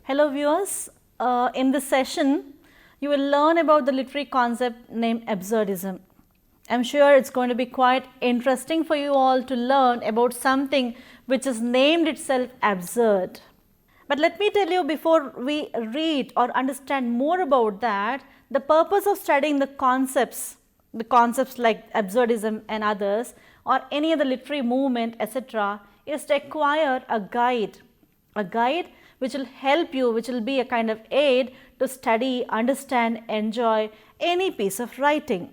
Hello viewers, in this session you will learn about the literary concept named absurdism. I am sure it is going to be quite interesting for you all to learn about something which is named itself absurd. But let me tell you before we read or understand more about that, the purpose of studying the concepts like absurdism and others or any other literary movement etc. is to acquire a guide which will help you, which will be a kind of aid to study, understand, enjoy any piece of writing.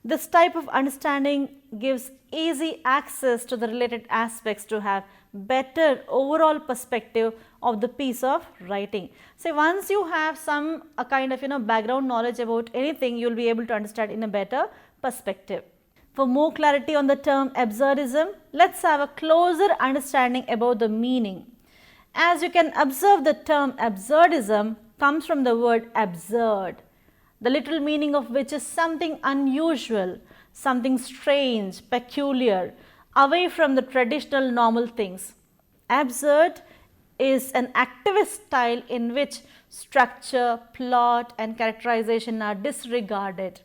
This type of understanding gives easy access to the related aspects to have better overall perspective of the piece of writing. So, once you have some kind of background knowledge about anything, you will be able to understand in a better perspective. For more clarity on the term absurdism, let us have a closer understanding about the meaning. As you can observe, the term absurdism comes from the word absurd, the literal meaning of which is something unusual, something strange, peculiar, away from the traditional normal things. Absurd is an activist style in which structure, plot and characterization are disregarded.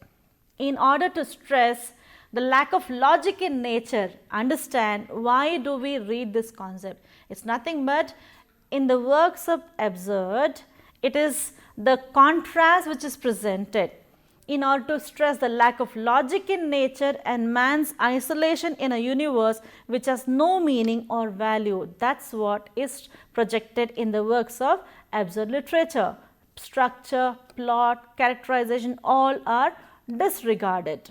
In order to stress the lack of logic in nature, understand why do we read this concept. It is nothing but in the works of absurd, it is the contrast which is presented in order to stress the lack of logic in nature and man's isolation in a universe which has no meaning or value. That is what is projected in the works of absurd literature. Structure, plot, characterization all are disregarded.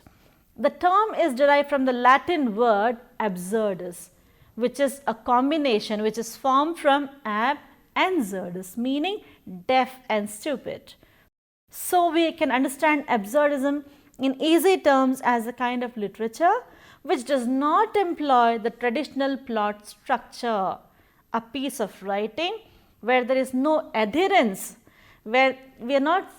The term is derived from the Latin word absurdus, which is a combination which is formed from ab and surdus, meaning deaf and stupid. So, we can understand absurdism in easy terms as a kind of literature which does not employ the traditional plot structure, a piece of writing where there is no adherence, where we are not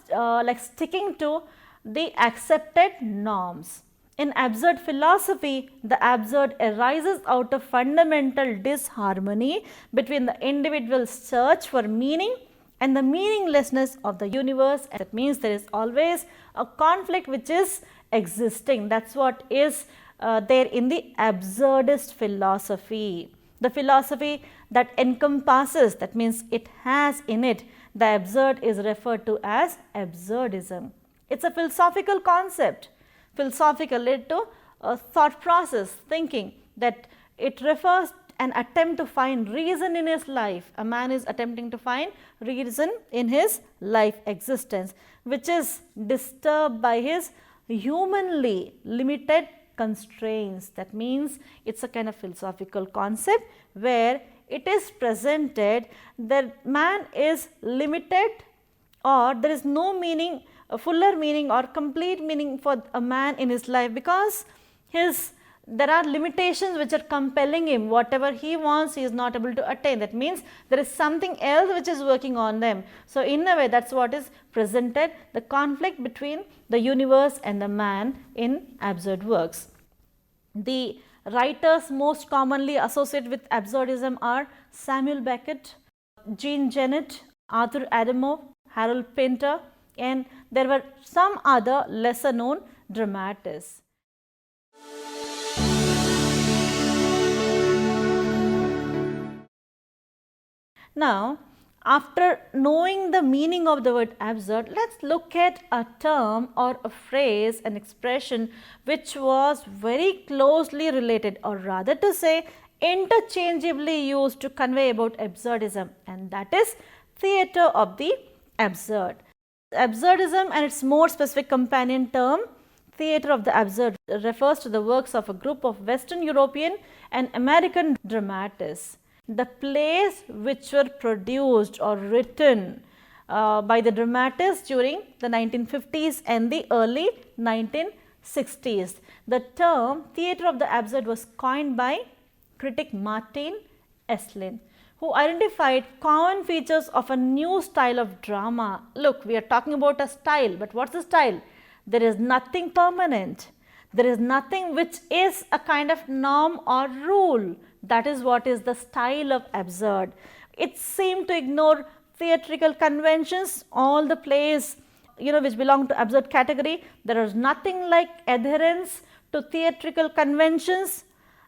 like sticking to the accepted norms. In absurd philosophy, the absurd arises out of fundamental disharmony between the individual's search for meaning and the meaninglessness of the universe. That means there is always a conflict which is existing. That is what is there in the absurdist philosophy. The philosophy that encompasses, that means it has in it, the absurd is referred to as absurdism. It is a philosophical concept. Philosophical led to a thought process, thinking that it refers an attempt to find reason in his life. A man is attempting to find reason in his life existence, which is disturbed by his humanly limited constraints. That means it is a kind of philosophical concept where it is presented that man is limited or there is no meaning, a fuller meaning or complete meaning for a man in his life, because there are limitations which are compelling him. Whatever he wants, he is not able to attain. That means there is something else which is working on them. So, in a way that is what is presented, the conflict between the universe and the man in absurd works. The writers most commonly associated with absurdism are Samuel Beckett, Jean Genet, Arthur Adamov, Harold Pinter, and there were some other lesser known dramatists. Now, after knowing the meaning of the word absurd, let us look at a term or a phrase, an expression which was very closely related, or rather to say interchangeably used to convey about absurdism, and that is theatre of the absurd. Absurdism and its more specific companion term, theatre of the absurd, refers to the works of a group of Western European and American dramatists. The plays which were produced or written by the dramatists during the 1950s and the early 1960s. The term theatre of the absurd was coined by critic Martin Esslin, who identified common features of a new style of drama. Look, we are talking about a style, but what is the style? There is nothing permanent. There is nothing which is a kind of norm or rule. That is what is the style of absurd. It seemed to ignore theatrical conventions, all the plays which belong to absurd category, there is nothing like adherence to theatrical conventions,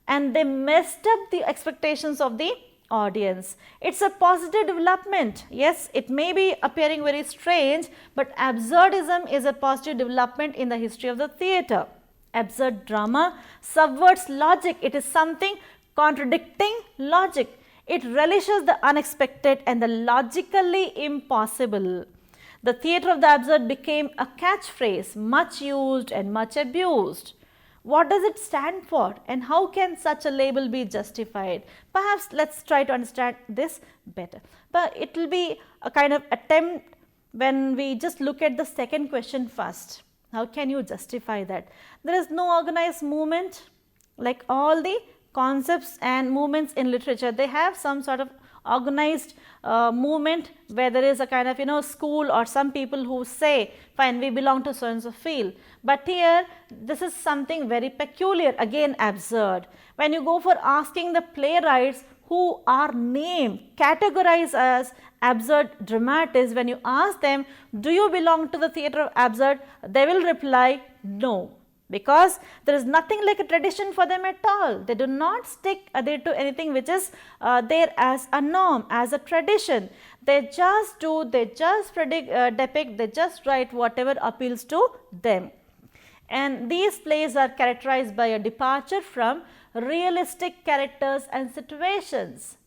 and they messed up the expectations of the audience. It's a positive development. Yes, it may be appearing very strange, but absurdism is a positive development in the history of the theatre. Absurd drama subverts logic. It is something contradicting logic. It relishes the unexpected and the logically impossible. The theatre of the absurd became a catchphrase, much used and much abused. What does it stand for, and how can such a label be justified? Perhaps let's try to understand this better. But it will be a kind of attempt when we just look at the second question first. How can you justify that? There is no organized movement. Like all the concepts and movements in literature, they have some sort of organized movement where there is a kind of school or some people who say, fine, we belong to so and so field. But here this is something very peculiar, again absurd. When you go for asking the playwrights who are named, categorized as absurd dramatists, when you ask them, do you belong to the theatre of absurd, they will reply no, because there is nothing like a tradition for them at all. They do not stick adhere to anything which is there as a norm, as a tradition. They just do, they just depict, they just write whatever appeals to them. And these plays are characterized by a departure from realistic characters and situations.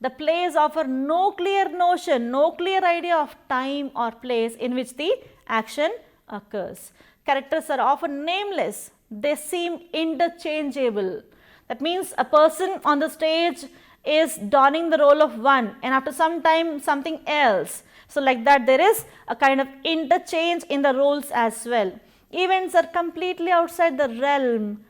The plays offer no clear notion, no clear idea of time or place in which the action occurs. Characters are often nameless, they seem interchangeable. That means a person on the stage is donning the role of one, and after some time something else. So like that there is a kind of interchange in the roles as well. Events are completely outside the realm,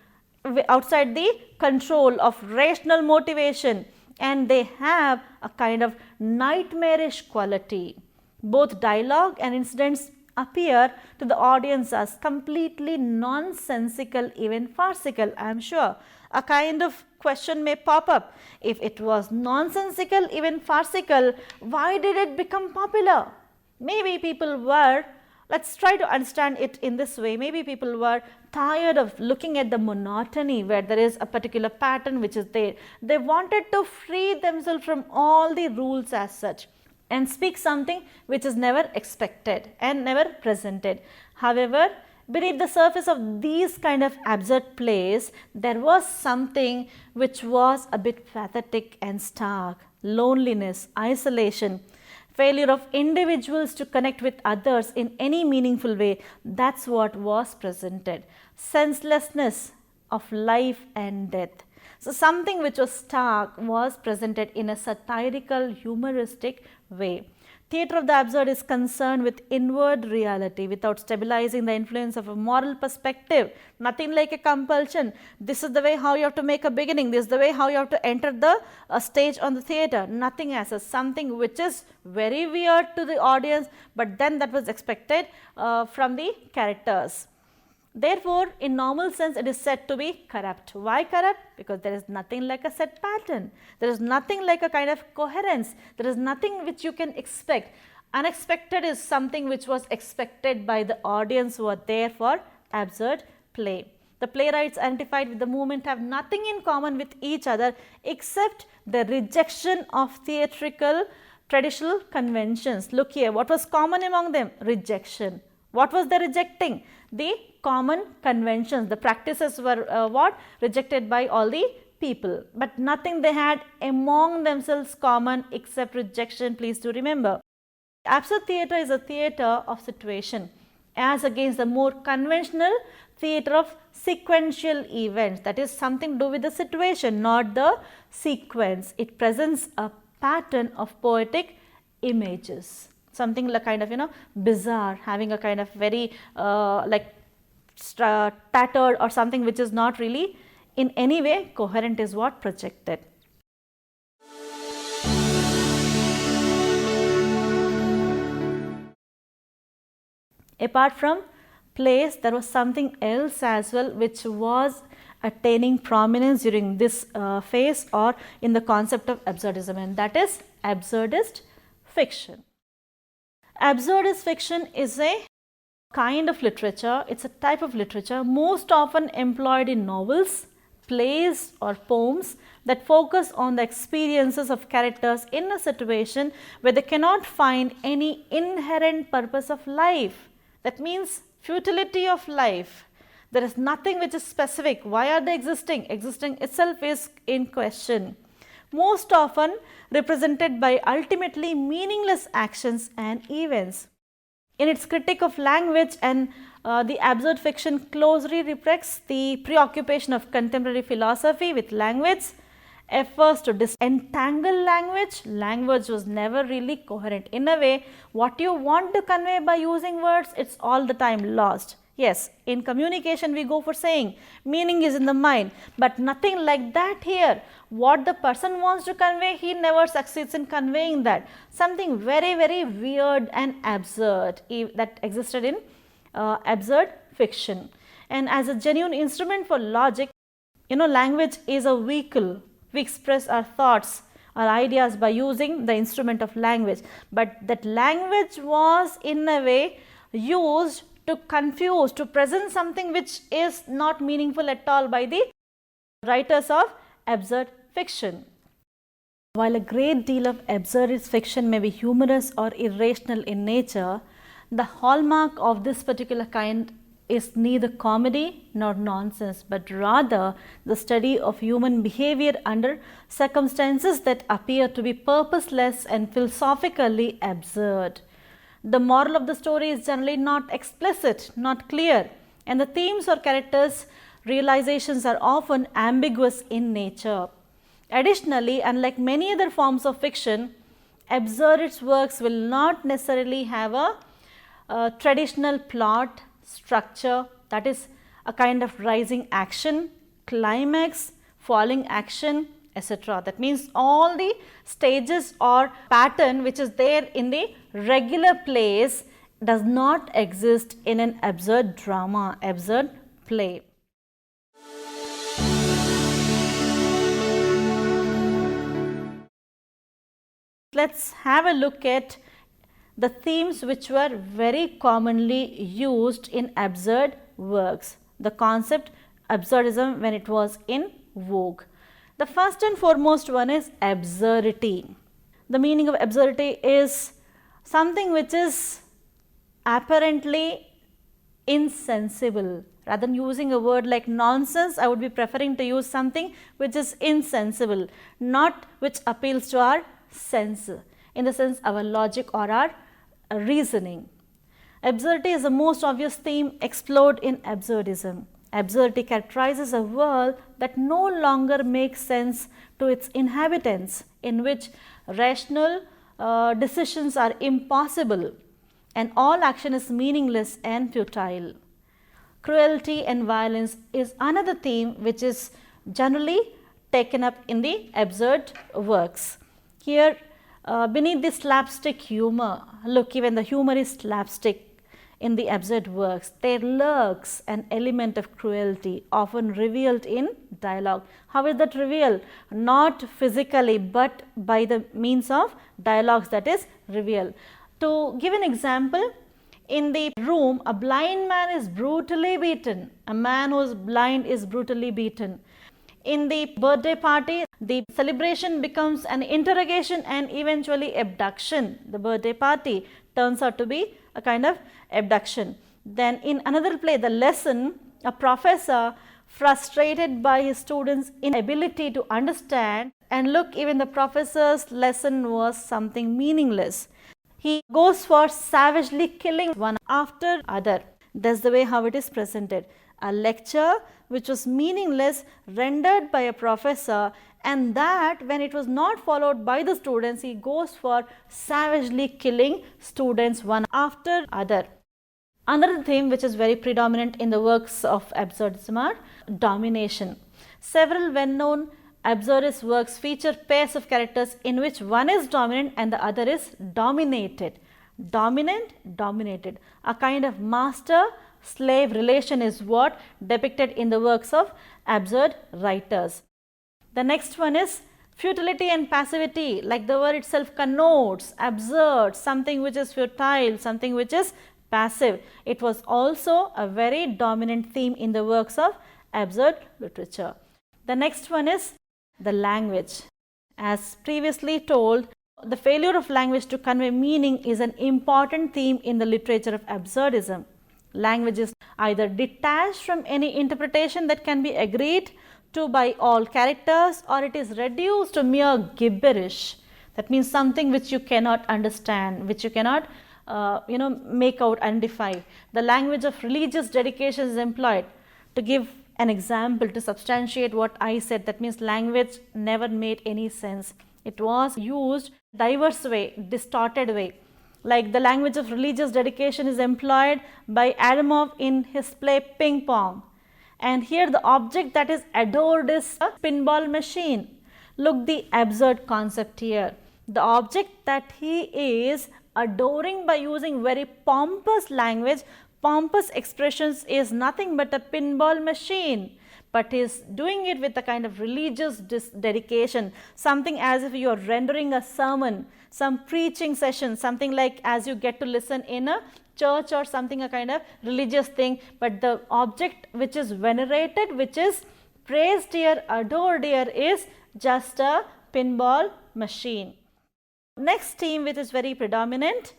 outside the control of rational motivation, and they have a kind of nightmarish quality. Both dialogue and incidents appear to the audience as completely nonsensical, even farcical. I am sure a kind of question may pop up. If it was nonsensical, even farcical, why did it become popular? Maybe people were, let's try to understand it in this way, maybe people were tired of looking at the monotony where there is a particular pattern which is there. They wanted to free themselves from all the rules as such and speak something which is never expected and never presented. However, beneath the surface of these kind of absurd plays, there was something which was a bit pathetic and stark. Loneliness, isolation, failure of individuals to connect with others in any meaningful way. That's what was presented. Senselessness of life and death. So something which was stark was presented in a satirical, humoristic way. Theatre of the absurd is concerned with inward reality without stabilizing the influence of a moral perspective. Nothing like a compulsion. This is the way how you have to make a beginning. This is the way how you have to enter the stage on the theatre. Nothing as a something which is very weird to the audience, but then that was expected from the characters. Therefore, in normal sense, it is said to be corrupt. Why corrupt? Because there is nothing like a set pattern. There is nothing like a kind of coherence. There is nothing which you can expect. Unexpected is something which was expected by the audience who are there for absurd play. The playwrights identified with the movement have nothing in common with each other except the rejection of theatrical traditional conventions. Look here, what was common among them? Rejection. What was they rejecting? The common conventions. The practices were what? Rejected by all the people. But nothing they had among themselves common except rejection. Please do remember. Absurd theatre is a theatre of situation as against the more conventional theatre of sequential events. That is something to do with the situation, not the sequence. It presents a pattern of poetic images. Something like kind of bizarre, having a kind of very like tattered or something which is not really in any way coherent is what projected. Apart from plays, there was something else as well which was attaining prominence during this phase or in the concept of absurdism, and that is absurdist fiction. Absurdist fiction is a kind of literature, it's a type of literature most often employed in novels, plays or poems that focus on the experiences of characters in a situation where they cannot find any inherent purpose of life. That means futility of life. There is nothing which is specific. Why are they existing? Existing itself is in question. Most often represented by ultimately meaningless actions and events. In its critique of language and the absurd fiction closely reflects the preoccupation of contemporary philosophy with language, efforts to disentangle language. Language was never really coherent. In a way, what you want to convey by using words, it's all the time lost. Yes, in communication we go for saying, meaning is in the mind, but nothing like that here. What the person wants to convey, he never succeeds in conveying that. Something very, very weird and absurd that existed in absurd fiction. And as a genuine instrument for logic, language is a vehicle. We express our thoughts, our ideas by using the instrument of language. But that language was in a way used to confuse, to present something which is not meaningful at all by the writers of absurd fiction. While a great deal of absurdist fiction may be humorous or irrational in nature, the hallmark of this particular kind is neither comedy nor nonsense, but rather the study of human behavior under circumstances that appear to be purposeless and philosophically absurd. The moral of the story is generally not explicit, not clear, and the themes or characters' realizations are often ambiguous in nature. Additionally, unlike many other forms of fiction, absurdist works will not necessarily have a traditional plot, structure, that is a kind of rising action, climax, falling action, etc. That means all the stages or pattern which is there in the regular plays does not exist in an absurd drama, absurd play. Let's have a look at the themes which were very commonly used in absurd works. The concept absurdism when it was in vogue. The first and foremost one is absurdity. The meaning of absurdity is something which is apparently insensible. Rather than using a word like nonsense, I would be preferring to use something which is insensible, not which appeals to our sense, in the sense our logic or our reasoning. Absurdity is the most obvious theme explored in absurdism. Absurdity characterizes a world that no longer makes sense to its inhabitants, in which rational decisions are impossible and all action is meaningless and futile. Cruelty and violence is another theme which is generally taken up in the absurd works. Here, beneath the slapstick humor, look, even the humor is slapstick in the absurd works. There lurks an element of cruelty, often revealed in dialogue. How is that revealed? Not physically, but by the means of dialogues, that is revealed. To give an example, in the room, a blind man is brutally beaten. A man who is blind is brutally beaten. In the birthday party, the celebration becomes an interrogation and eventually abduction. The birthday party turns out to be a kind of abduction. Then in another play, The Lesson, a professor frustrated by his students' inability to understand, and look, even the professor's lesson was something meaningless. He goes for savagely killing one after other. That's the way how it is presented. A lecture which was meaningless rendered by a professor, and that when it was not followed by the students, he goes for savagely killing students one after other. Another theme which is very predominant in the works of absurdism are domination. Several well-known absurdist works feature pairs of characters in which one is dominant and the other is dominated. Dominant, dominated. A kind of master-slave relation is what depicted in the works of absurd writers. The next one is Futility and passivity, like the word itself connotes, absurd, something which is futile, something which is passive. It was also a very dominant theme in the works of absurd literature. The next one is the language. As previously told, the failure of language to convey meaning is an important theme in the literature of absurdism. Language is either detached from any interpretation that can be agreed to by all characters, or it is reduced to mere gibberish. That means something which you cannot understand, which you cannot make out, identify. The language of religious dedication is employed. To give an example to substantiate what I said, that means language never made any sense. It was used diverse way, distorted way. Like the language of religious dedication is employed by Adamov in his play Ping Pong. And here the object that is adored is a pinball machine. Look the absurd concept here. The object that he is adoring by using very pompous language, pompous expressions, is nothing but a pinball machine. But he is doing it with a kind of religious dedication, something as if you are rendering a sermon, some preaching session, something like as you get to listen in a church or something, a kind of religious thing. But the object which is venerated, which is praised here, adored here, is just a pinball machine. Next theme which is very predominant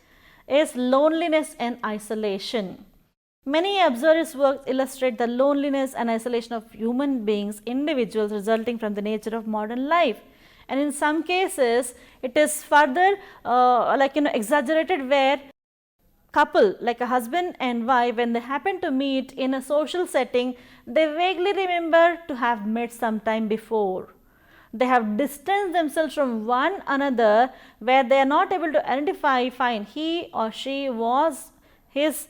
is loneliness and isolation. Many absurdist works illustrate the loneliness and isolation of human beings, individuals, resulting from the nature of modern life. And in some cases, it is further exaggerated, where couple like a husband and wife, when they happen to meet in a social setting, they vaguely remember to have met some time before. They have distanced themselves from one another, where they are not able to identify, fine, he or she was his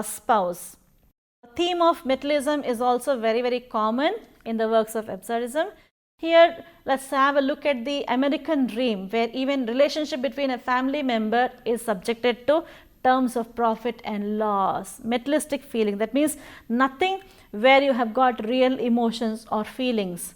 spouse. The theme of materialism is also very, very common in the works of absurdism. Here, let's have a look at the American dream, where even relationship between a family member is subjected to terms of profit and loss. Materialistic feeling, that means nothing where you have got real emotions or feelings.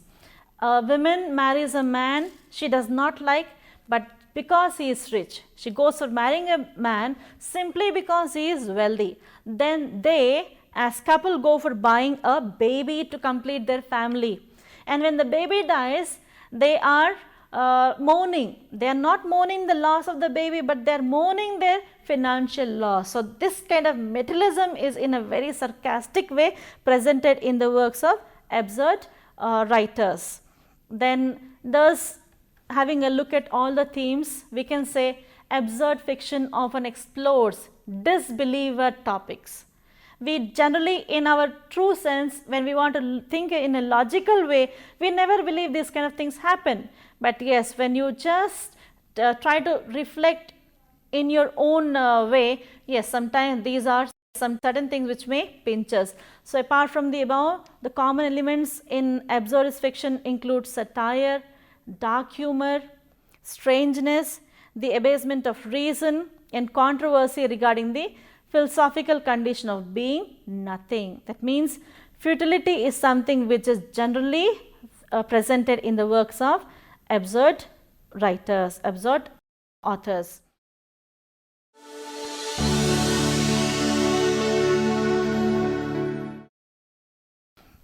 A woman marries a man she does not like, but because he is rich, she goes for marrying a man simply because he is wealthy. Then they as couple go for buying a baby to complete their family. And when the baby dies, they are mourning. They are not mourning the loss of the baby, but they are mourning their financial loss. So this kind of materialism is in a very sarcastic way presented in the works of absurd writers. Then thus, having a look at all the themes, we can say absurd fiction often explores disbeliever topics. We generally, in our true sense, when we want to think in a logical way, we never believe these kind of things happen. But yes, when you just try to reflect in your own way, yes, sometimes these are some certain things which may pinch us. So apart from the above, the common elements in absurdist fiction include satire, dark humor, strangeness, the abasement of reason, and controversy regarding the philosophical condition of being nothing. That means futility is something which is generally presented in the works of absurd writers, absurd authors.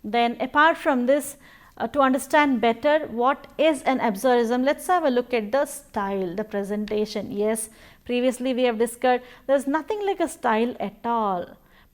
Then apart from this, to understand better what is an absurdism, let's have a look at the style, the presentation. Yes, previously we have discussed there is nothing like a style at all.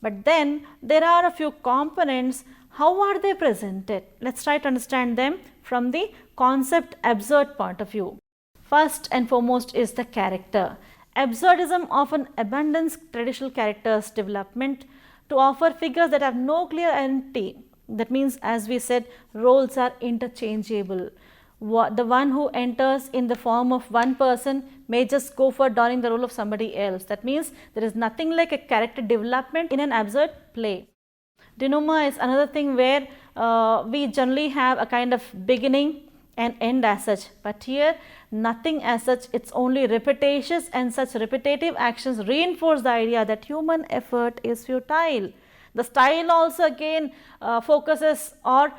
But then there are a few components. How are they presented? Let's try to understand them from the concept absurd point of view. First and foremost is the character. Absurdism often abandons traditional characters development to offer figures that have no clear identity. That means, as we said, roles are interchangeable. The one who enters in the form of one person may just go for donning the role of somebody else. That means there is nothing like a character development in an absurd play. Denouement is another thing where we generally have a kind of beginning and end as such, but here nothing as such. It's only repetitious, and such repetitive actions reinforce the idea that human effort is futile. The style also again focuses or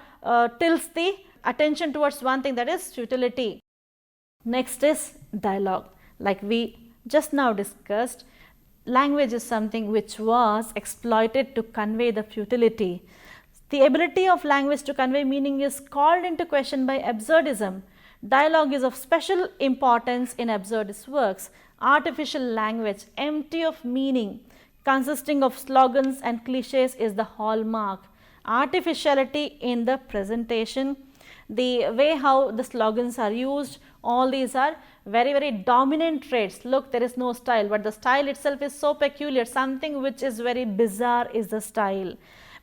tilts the attention towards one thing, that is futility. Next is dialogue. Like we just now discussed, language is something which was exploited to convey the futility. The ability of language to convey meaning is called into question by absurdism. Dialogue is of special importance in absurdist works. Artificial language, empty of meaning, consisting of slogans and cliches, is the hallmark. Artificiality in the presentation, the way how the slogans are used, all these are very dominant traits. Look, there is no style, but the style itself is so peculiar. Something which is very bizarre is the style.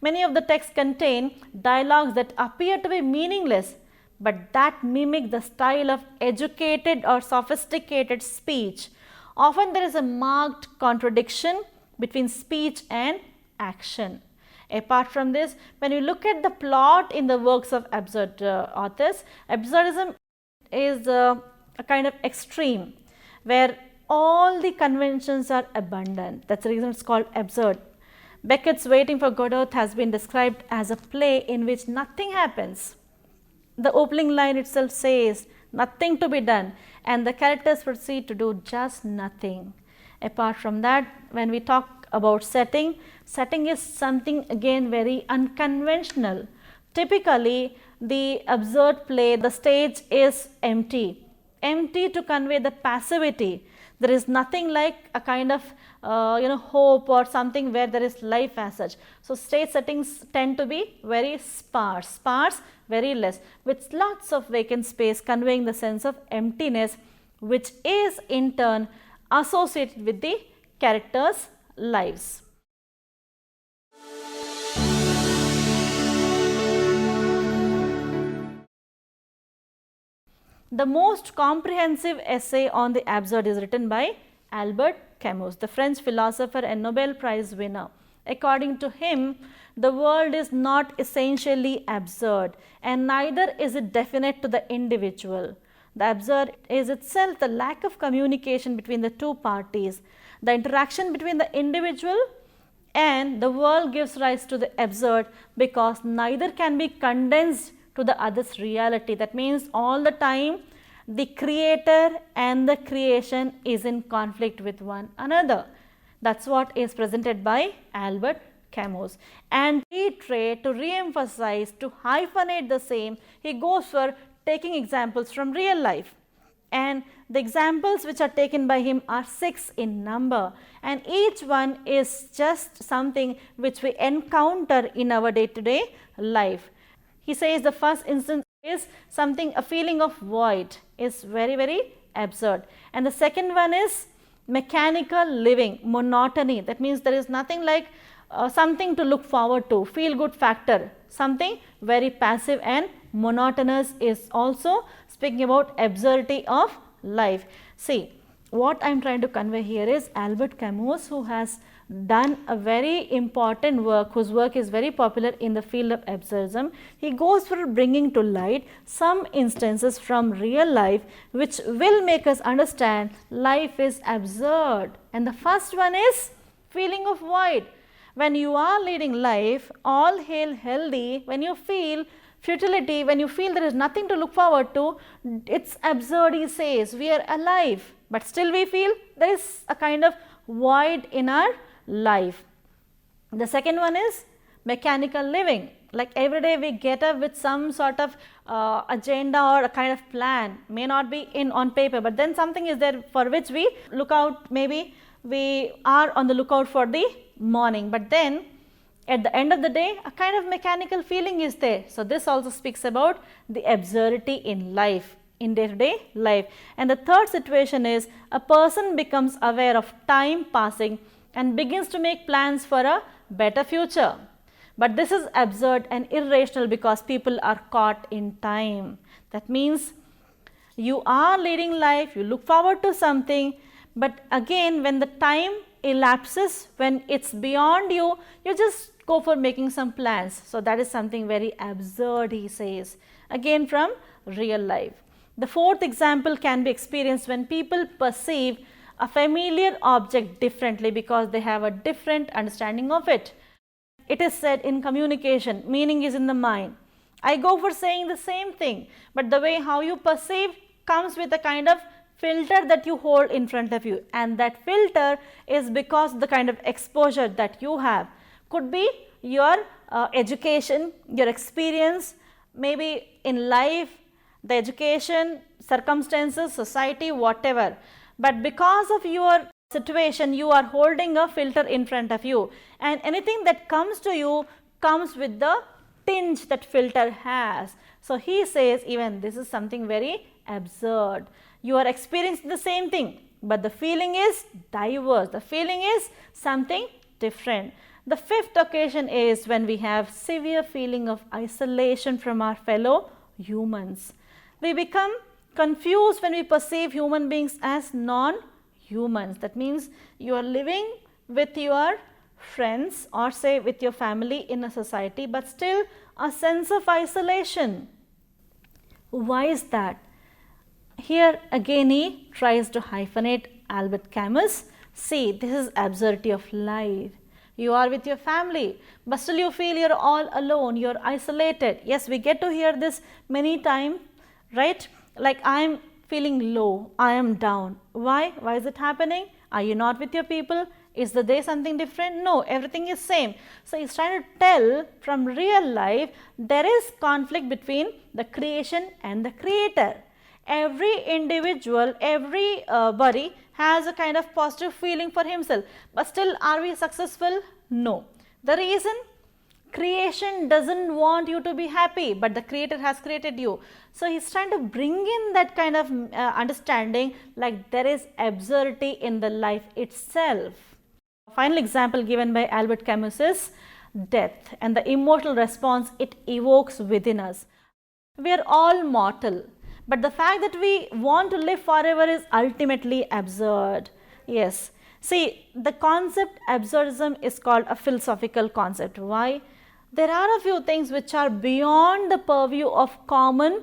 Many of the texts contain dialogues that appear to be meaningless, but that mimic the style of educated or sophisticated speech. Often there is a marked contradiction between speech and action. Apart from this, when you look at the plot in the works of absurd authors, absurdism is a kind of extreme where all the conventions are abundant. That's the reason it's called absurd. Beckett's Waiting for Godot has been described as a play in which nothing happens. The opening line itself says nothing to be done, and the characters proceed to do just nothing. Apart from that, when we talk about setting, setting is something again very unconventional. Typically, the absurd play, the stage is empty to convey the passivity. There is nothing like a kind of hope or something where there is life as such. So stage settings tend to be very sparse, very less, with lots of vacant space, conveying the sense of emptiness, which is in turn associated with the characters' lives. The most comprehensive essay on the absurd is written by Albert Camus, the French philosopher and Nobel Prize winner. According to him, the world is not essentially absurd, and neither is it definite to the individual. The absurd is itself the lack of communication between the two parties. The interaction between the individual and the world gives rise to the absurd, because neither can be condensed to the other's reality. That means all the time the creator and the creation is in conflict with one another. That's what is presented by Albert Camus. And to re-emphasize, to hyphenate the same, he goes for taking examples from real life. And the examples which are taken by him are 6 in number, and each one is just something which we encounter in our day-to-day life. He says the first instance is something, a feeling of void is very absurd, and the second one is mechanical living, monotony. That means there is nothing like something to look forward to, feel good factor, something very passive and monotonous is also speaking about absurdity of life. See, what I am trying to convey here is Albert Camus, who has done a very important work, whose work is very popular in the field of absurdism. He goes for bringing to light some instances from real life which will make us understand life is absurd. And the first one is feeling of void. When you are leading life all hail healthy, when you feel futility, when you feel there is nothing to look forward to, it's absurd, he says. We are alive, but still we feel there is a kind of void in our life. The second one is mechanical living. Like every day we get up with some sort of agenda or a kind of plan, may not be on paper, but then something is there for which we look out. Maybe we are on the lookout for the morning, but then at the end of the day a kind of mechanical feeling is there. So this also speaks about the absurdity in life, in day-to-day life. And the third situation is a person becomes aware of time passing and begins to make plans for a better future. But this is absurd and irrational because people are caught in time. That means you are leading life, you look forward to something, but again when the time elapses, when it's beyond you, you just go for making some plans. So that is something very absurd, he says, again from real life. The fourth example can be experienced when people perceive a familiar object differently because they have a different understanding of it. It is said in communication, meaning is in the mind. I go for saying the same thing, but the way how you perceive comes with a kind of filter that you hold in front of you, and that filter is because the kind of exposure that you have. Could be your education, your experience, maybe in life, the education, circumstances, society, whatever. But because of your situation, you are holding a filter in front of you, and anything that comes to you comes with the tinge that filter has. So he says even this is something very absurd. You are experiencing the same thing, but the feeling is diverse, the feeling is something different. The fifth occasion is when we have severe feeling of isolation from our fellow humans. We become confused when we perceive human beings as non-humans. That means you are living with your friends or say with your family in a society, but still a sense of isolation. Why is that? Here again he tries to hyphenate Albert Camus. See, this is absurdity of life. You are with your family, but still you feel you are all alone, you are isolated. Yes, we get to hear this many times, right? Like, I am feeling low, I am down. Why? Why is it happening? Are you not with your people? Is the day something different? No, everything is same. So he's trying to tell from real life there is conflict between the creation and the creator. Every individual, everybody has a kind of positive feeling for himself, but still are we successful? No. The reason? Creation doesn't want you to be happy, but the creator has created you. So he's trying to bring in that kind of understanding, like there is absurdity in the life itself. Final example given by Albert Camus is death and the emotional response it evokes within us. We are all mortal, but the fact that we want to live forever is ultimately absurd. Yes. See, the concept absurdism is called a philosophical concept. Why? There are a few things which are beyond the purview of common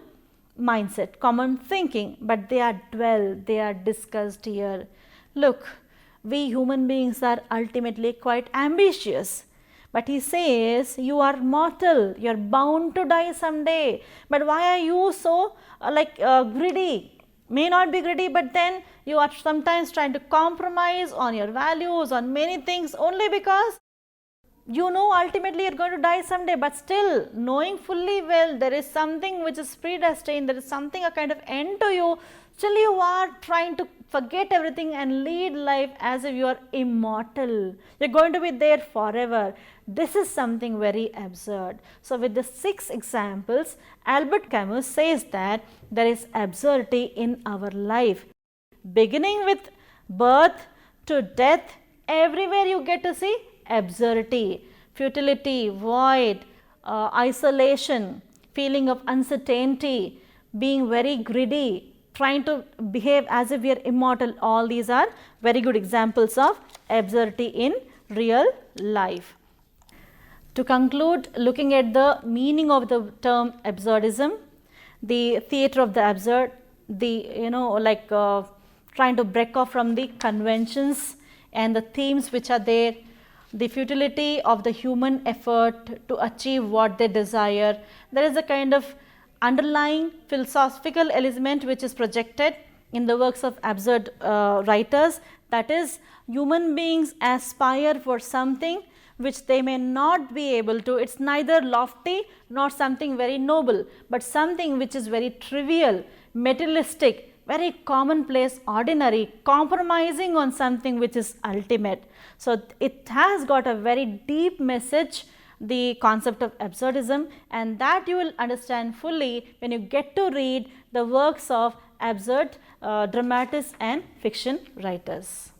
mindset, common thinking, but they are dwelled, they are discussed here. Look, we human beings are ultimately quite ambitious. But he says you are mortal, you are bound to die someday. But why are you so greedy? May not be greedy, but then you are sometimes trying to compromise on your values, on many things, only because you know ultimately you are going to die someday. But still, knowing fully well there is something which is predestined, there is something, a kind of end to you, still you are trying to forget everything and lead life as if you are immortal. You are going to be there forever. This is something very absurd. So with the 6 examples, Albert Camus says that there is absurdity in our life. Beginning with birth to death, everywhere you get to see absurdity, futility, void, isolation, feeling of uncertainty, being very greedy, trying to behave as if we are immortal. All these are very good examples of absurdity in real life. To conclude, looking at the meaning of the term absurdism, the theatre of the absurd, the trying to break off from the conventions and the themes which are there, the futility of the human effort to achieve what they desire. There is a kind of underlying philosophical element which is projected in the works of absurd writers, that is, human beings aspire for something which they may not be able to. It's neither lofty nor something very noble, but something which is very trivial, materialistic, very commonplace, ordinary, compromising on something which is ultimate. So it has got a very deep message, the concept of absurdism, and that you will understand fully when you get to read the works of absurd dramatists and fiction writers.